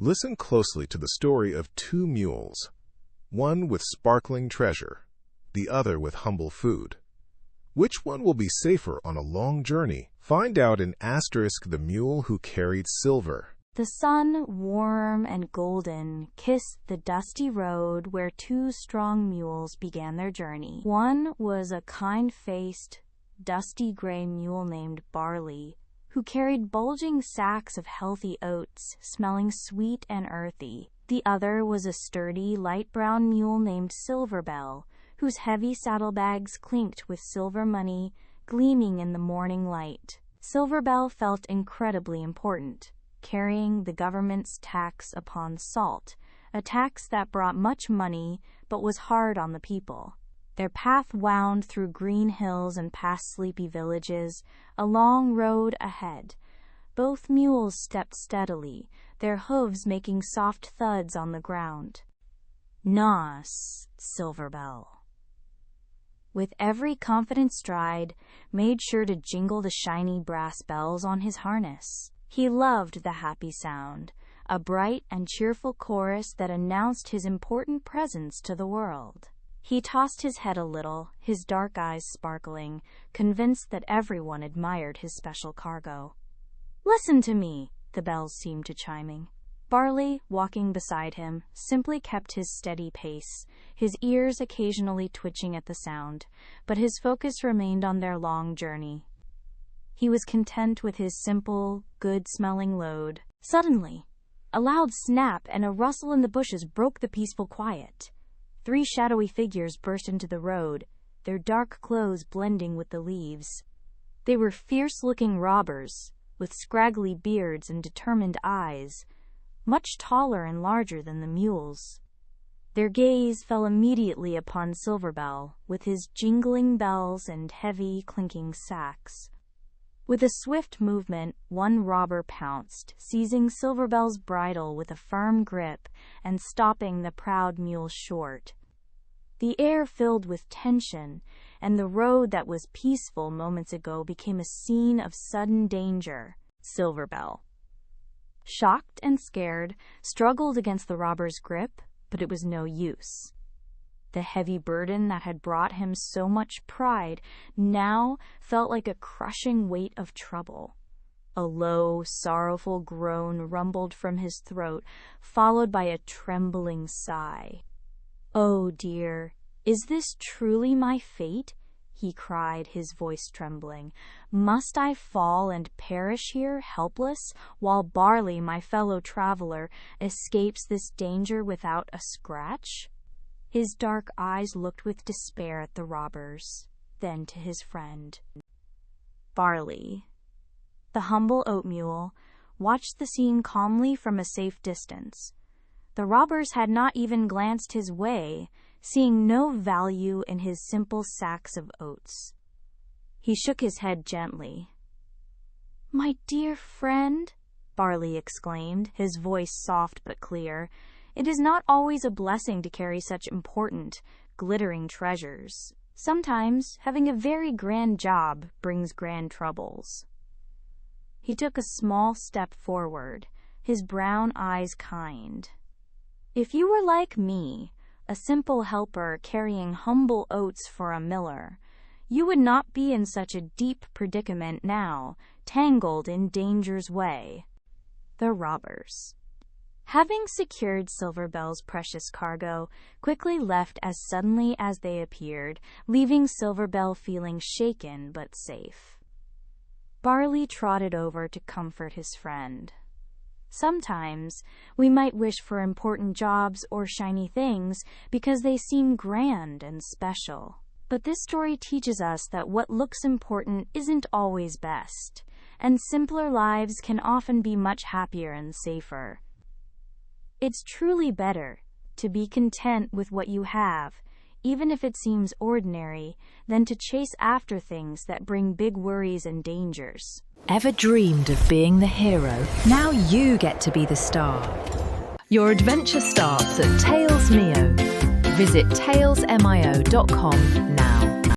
Listen closely to the story of two mules, one with sparkling treasure, the other with humble food. Which one will be safer on a long journey? Find out in *The Mule Who Carried Silver. The sun, warm and golden, kissed the dusty road where two strong mules began their journey. One was a kind-faced, dusty gray mule named Barley, who carried bulging sacks of healthy oats, smelling sweet and earthy. The other was a sturdy, light brown mule named Silverbell, whose heavy saddlebags clinked with silver money, gleaming in the morning light. Silverbell felt incredibly important, carrying the government's tax upon salt, a tax that brought much money but was hard on the people. Their path wound through green hills and past sleepy villages, a long road ahead. Both mules stepped steadily, their hooves making soft thuds on the ground. "Nos," Silverbell, with every confident stride, made sure to jingle the shiny brass bells on his harness. He loved the happy sound, a bright and cheerful chorus that announced his important presence to the world. He tossed his head a little, his dark eyes sparkling, convinced that everyone admired his special cargo. "Listen to me," the bells seemed to chiming. Barley, walking beside him, simply kept his steady pace, his ears occasionally twitching at the sound, but his focus remained on their long journey. He was content with his simple, good-smelling load. Suddenly, a loud snap and a rustle in the bushes broke the peaceful quiet. 3 shadowy figures burst into the road, their dark clothes blending with the leaves. They were fierce-looking robbers, with scraggly beards and determined eyes, much taller and larger than the mules. Their gaze fell immediately upon Silverbell, with his jingling bells and heavy, clinking sacks. With a swift movement, one robber pounced, seizing Silverbell's bridle with a firm grip and stopping the proud mule short. The air filled with tension, and the road that was peaceful moments ago became a scene of sudden danger. Silverbell, shocked and scared, struggled against the robber's grip, but it was no use. The heavy burden that had brought him so much pride now felt like a crushing weight of trouble. A low, sorrowful groan rumbled from his throat, followed by a trembling sigh. "Oh dear, is this truly my fate?" he cried, his voice trembling. "Must I fall and perish here, helpless, while Barley, my fellow traveler, escapes this danger without a scratch?" His dark eyes looked with despair at the robbers, then to his friend. Barley, the humble oat mule, watched the scene calmly from a safe distance. The robbers had not even glanced his way, seeing no value in his simple sacks of oats. He shook his head gently. "My dear friend," Barley exclaimed, his voice soft but clear, "it is not always a blessing to carry such important, glittering treasures. Sometimes having a very grand job brings grand troubles." He took a small step forward, his brown eyes kind. "If you were like me, a simple helper carrying humble oats for a miller, you would not be in such a deep predicament now, tangled in danger's way." The robbers, having secured Silverbell's precious cargo, quickly left as suddenly as they appeared, leaving Silverbell feeling shaken but safe. Barley trotted over to comfort his friend. Sometimes we might wish for important jobs or shiny things because they seem grand and special. But this story teaches us that what looks important isn't always best, and simpler lives can often be much happier and safer. It's truly better to be content with what you have, even if it seems ordinary, than to chase after things that bring big worries and dangers. Ever dreamed of being the hero? Now you get to be the star. Your adventure starts at TalesMio. Visit talesmio.com now.